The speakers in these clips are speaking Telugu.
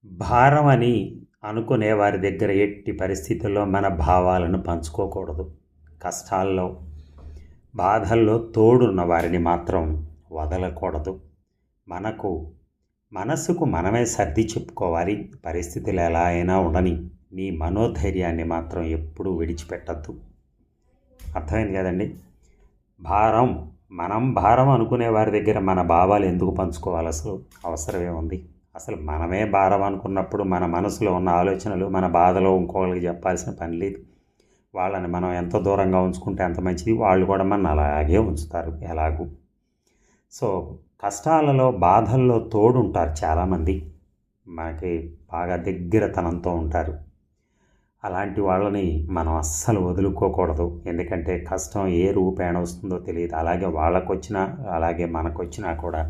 భారం అని అనుకునే వారి దగ్గర ఎట్టి పరిస్థితుల్లో మన భావాలను పంచుకోకూడదు. కష్టాల్లో, బాధల్లో తోడున్న వారిని మాత్రం వదలకూడదు. మనకు మనసుకు మనమే సర్ది చెప్పుకోవాలి. పరిస్థితులు ఎలా అయినా ఉండని, నీ మనోధైర్యాన్ని మాత్రం ఎప్పుడూ విడిచిపెట్టద్దు. అర్థమైంది కదండి. మనం భారం అనుకునే వారి దగ్గర మన భావాలు ఎందుకు పంచుకోవాలి? అసలు అవసరమే ఉంది? అసలు మనమే భారం అనుకున్నప్పుడు మన మనసులో ఉన్న ఆలోచనలు, మన బాధలో ఇంకోళ్ళకి చెప్పాల్సిన పని లేదు. వాళ్ళని మనం ఎంత దూరంగా ఉంచుకుంటే అంత మంచిది. వాళ్ళు కూడా మన అలాగే ఉంచుతారు ఎలాగూ. సో కష్టాలలో, బాధల్లో తోడుంటారు చాలామంది. మనకి బాగా దగ్గరతనంతో ఉంటారు. అలాంటి వాళ్ళని మనం అస్సలు వదులుకోకూడదు. ఎందుకంటే కష్టం ఏ రూపేణ వస్తుందో తెలియదు. అలాగే వాళ్ళకొచ్చినా, అలాగే మనకొచ్చినా కూడా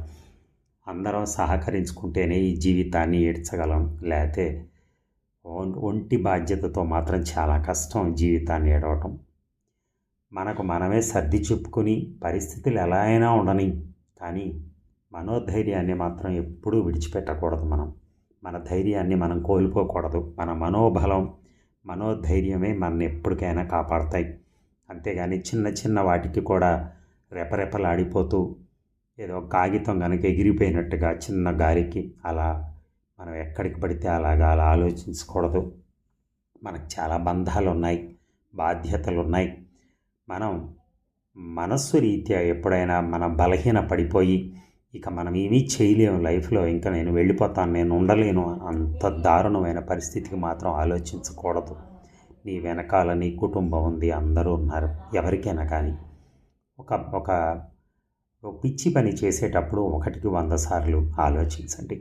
అందరం సహకరించుకుంటేనే ఈ జీవితాన్ని ఏడ్చగలం. లేకపోతే ఒంటి బాధ్యతతో మాత్రం చాలా కష్టం జీవితాన్ని ఏడవటం. మనకు మనమే సర్ది చెప్పుకొని పరిస్థితులు ఎలా అయినా ఉండని, కానీ మనోధైర్యాన్ని మాత్రం ఎప్పుడూ విడిచిపెట్టకూడదు. మన ధైర్యాన్ని మనం కోల్పోకూడదు. మన మనోబలం, మనోధైర్యమే మనని ఎప్పటికైనా కాపాడతాయి. అంతేగాని చిన్న చిన్న వాటికి కూడా రెపరెపలాడిపోతూ ఏదో కాగితం కనుక ఎగిరిపోయినట్టుగా చిన్న గాలికి అలా మనం ఎక్కడికి పడితే అలా ఆలోచించకూడదు. మనకు చాలా బంధాలు ఉన్నాయి, బాధ్యతలు ఉన్నాయి. మనం మనస్సు రీత్యా ఎప్పుడైనా మనం బలహీన పడిపోయి ఇక మనం ఏమీ చేయలేము లైఫ్లో, ఇంకా నేను వెళ్ళిపోతాను, నేను ఉండలేను, అంత దారుణమైన పరిస్థితికి మాత్రం ఆలోచించకూడదు. నీ వెనకాల నీ కుటుంబం ఉంది, అందరూ ఉన్నారు. ఎవరికైనా కానీ ఒక పిచ్చి పని చేసేటప్పుడు 1కి 100 సార్లు ఆలోచించండి.